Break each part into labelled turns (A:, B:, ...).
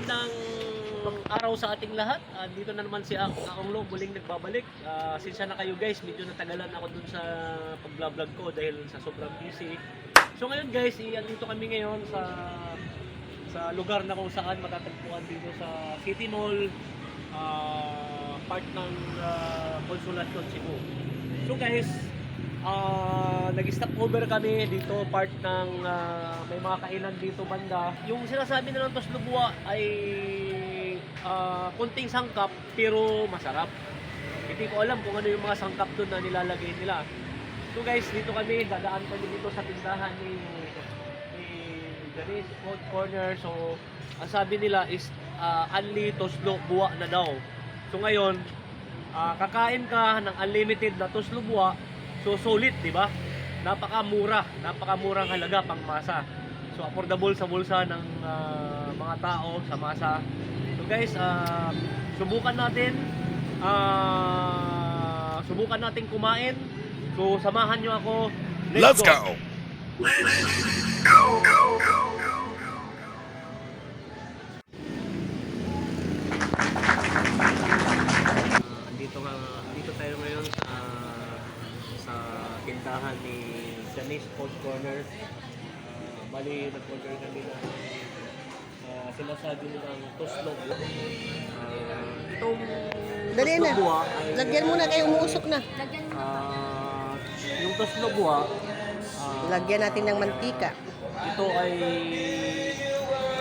A: Magandang araw sa ating lahat. Dito na naman si Aong Lo muling nagbabalik. Sinsya na kayo guys, medyo natagalan ako dun sa pag-vlog ko dahil sa sobrang busy. So ngayon guys, andito kami ngayon sa lugar na kung saan matatagpuan dito sa City Mall, part ng Consolacion, Cebu. So guys, nag-stop over kami dito, part ng may mga kainan dito banda. Yung sinasabi nilang Toslubua ay kunting sangkap pero masarap. Hindi ko alam kung ano yung mga sangkap doon na nilalagay nila. So guys, dito kami, dadaan kami dito sa tindahan ni Ganesh Food Corner. So ang sabi nila is only Toslubua na daw. So ngayon, kakain ka ng unlimited na Toslubua. So solid, di ba? Napakamurang halaga pang masa. So affordable sa bulsa ng mga tao sa masa. So guys, subukan natin kumain. So samahan niyo ako. Let's go. Andito tayo ngayon sa tindahan ni Ganesh Food Corner. Bali, nag-order kami ng sinasabi nilang Toslubua. Itong
B: Dali na.
A: Toslubua ay
B: Lagyan mo na kayo, umuusok na.
A: yung Toslubua,
B: Lagyan natin ng mantika.
A: ito ay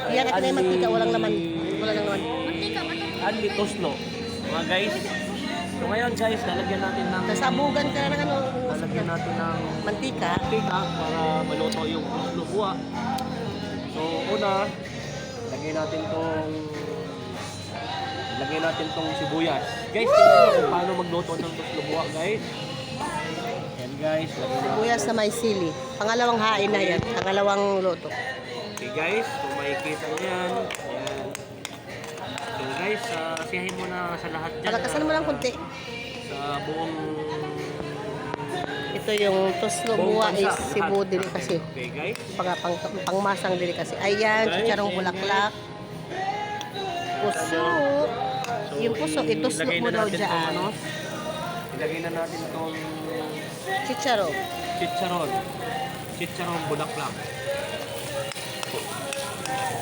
B: Iyan natin na yung mantika, walang laman. Wala nang laman.
A: Anli Toslo. Mga guys. So ngayon guys, lalagyan natin ng
B: Nasabugan ka na ng ano, umusok
A: lalagyan
B: na.
A: natin ng
B: Mantika.
A: mantika para maluto yung Toslubua. So una, lagyan natin tong sibuyas. Guys, tingnan nyo kung paano magluto ng Toslubua, guys. Yan guys, lagyan natin.
B: Sibuyas na may sili. Pangalawang hain na yan. Pangalawang luto.
A: Okay guys, kung makikita nyo yan. Yan. So guys, asiyahin mo na sa lahat dyan.
B: Palakasan mo lang konti.
A: Sa buong
B: Ito yung Toslubua is Cebu delicacy.
A: Okay guys.
B: Pangmasang delicacy. Ayan, chicharong bulaklak. Puso.
A: So,
B: Yung puso, ituslo
A: ilagay
B: mo
A: na
B: daw
A: natin
B: dyan.
A: tong ano, ilagay na natin itong
B: Chicharo.
A: chicharon bulaklak.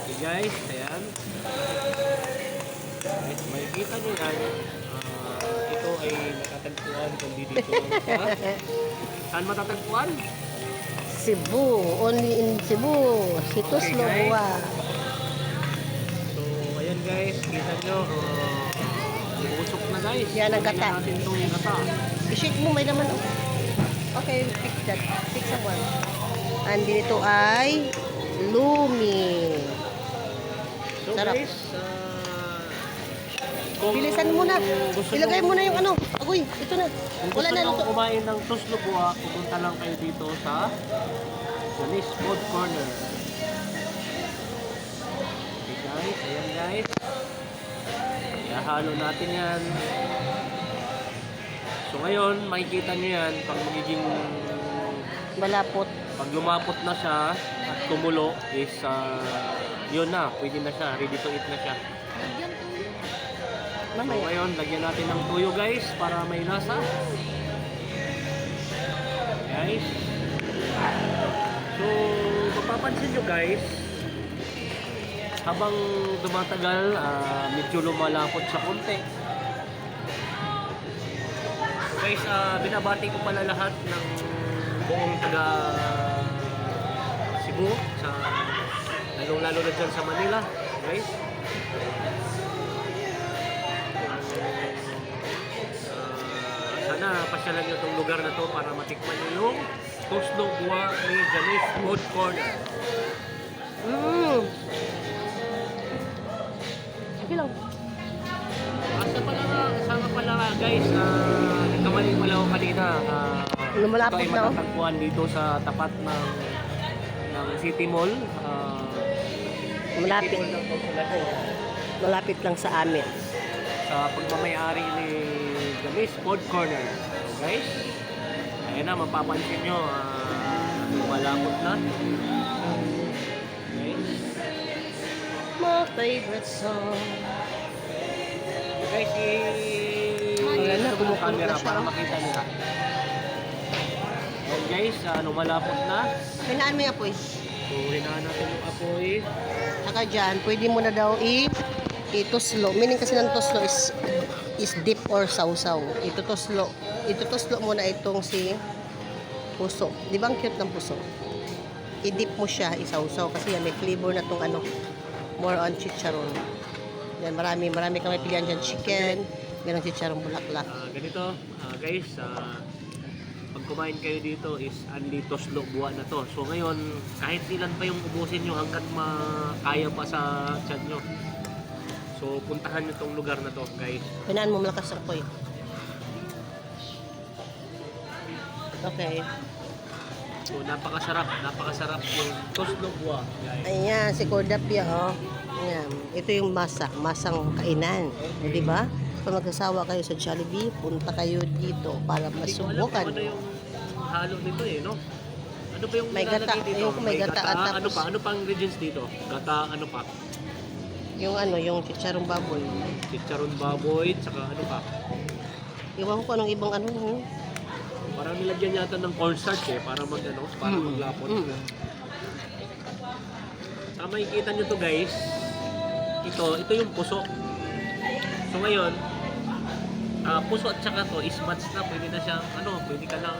A: Okay guys, ayan. Guys, makikita nyo yan. Ito ay matatagpuan kundi dito lang sa saan matatagpuan?
B: Cebu. Only in Cebu. Si Toslubua.
A: So ayan guys, kita nyo uusok na guys.
B: Yan ang gata.
A: Lagyan natin itong gata.
B: I-shake mo, may naman. Okay, pick that. Pick someone. And dito ay lumi.
A: So
B: Sarap.
A: guys, kung
B: Bilisan mo na.
A: gusto
B: Ilagay
A: nyo-
B: mo na yung ano. Agoy, ito na.
A: Kung
B: Wala
A: gusto
B: na
A: nyo
B: luto.
A: kumain ng Toslubua, pupunta lang kayo dito sa Ganesh Food Corner. Okay guys, ayan guys. Ihahalo natin yan. So ngayon, makikita nyo yan pag magiging
B: Malapot.
A: pag lumapot na siya at kumulo is yun na, pwede na siya, ready to eat na siya. So
B: Mamaya.
A: ngayon, lagyan natin ng tuyo guys para may lasa. Guys. So, mapapansin nyo guys, habang tumatagal, medyo lumalapot sa konti. So guys, binabati ko pala lahat ng buong taga Cebu, lalo na dyan sa Manila, guys. Sana pasyalan nyo itong lugar na to para matikman nyo yung Toslubua ni Ganesh Food Corner.
B: Sige lang.
A: Sana pala guys, nagkamali pala ako kanina.
B: Lumalapot
A: ito ay
B: na, oh.
A: matatagpuan dito sa tapat ng City Mall.
B: Malapit.
A: City Mall ng Consolacion.
B: Malapit lang sa amin.
A: Sa pagmamayari ni Ganesh Food Corner. So guys, ayan na, mapapansin nyo, lumalapot na. Okay.
B: favorite song.
A: Guys,
B: Wala na,
A: ito mo
B: kumukulong
A: camera
B: na siya,
A: para
B: oh.
A: makita nila. Ayan guys, lumalapot na.
B: Hinaan mo yung apoy.
A: So, hinaan natin yung apoy.
B: Saka dyan, pwede mo na daw ituslo. Meaning kasi ng tuslo is dip or sausaw. Itutuslo mo na itong si puso. Di ba ang cute ng puso? I-dip mo siya, isausaw. Kasi yan, may flavor na tong ano, more on chicharon. Yan, marami kami pilihan dyan. Chicken, merong chicharon bulaklak.
A: Ganito, guys, pag kumain kayo dito is only toslo buwa na to. So ngayon, kahit ilan pa yung ubusin nyo hanggat makaya pa sa tiyan nyo. So puntahan nyo tong lugar na to, guys.
B: Hinaan mo malakas ang apoy. Okay.
A: So napakasarap yung toslo buwa, guys.
B: Ayan, si Cordapia, oh. Ayan. Ito yung masang kainan. O, di ba? Kung magkasawa kayo sa Jollibee, punta kayo dito para
A: Hindi ko alam
B: masubukan.
A: kung ano yung halo nito no? Ano pa yung
B: May
A: nilalagay
B: gata,
A: dito?
B: yung may gata at
A: ano
B: tapos-
A: pa? Ano pang ingredients dito? Gata, ano pa?
B: Yung chicharong baboy.
A: Chicharon baboy, tsaka ano pa?
B: Iwan ko anong ibang ano.
A: Parang nilagyan yata ng cornstarch para para maglapot. Makikita nyo to guys. Ito yung puso. So ngayon, puso at saka to is match na. Pwede na siyang, pwede ka lang,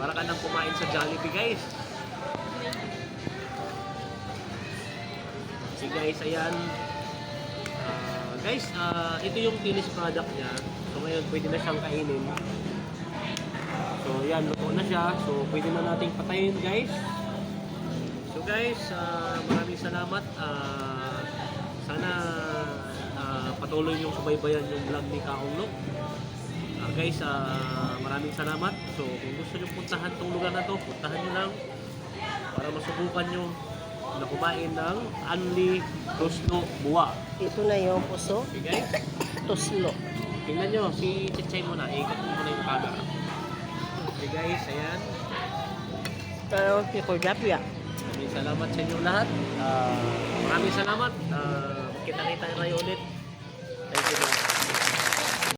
A: para ka nang kumain sa Jollibee guys. So guys, ayan. Guys, ito yung finished product niya. So ngayon, pwede na siyang kainin. So yan, luto na siya. So pwede na nating patayin guys. So guys, maraming salamat. Sana patuloy yung subaybayan yung vlog ni Kaong Lo. Guys, maraming salamat. So kung gusto nyo puntahan tong lugar na to, puntahan nyo lang para masubukan nyo na kumain ng only toslo buwa.
B: Ito na yung puso.
A: Okay guys,
B: Tuslo.
A: tingnan nyo, si Chichay muna. Ikot mo muna yung camera. Okay guys, ayan.
B: Pero si Cordapia.
A: Maraming salamat sa inyong lahat. Maraming salamat. Kita-kita tayo ulit. Thank you.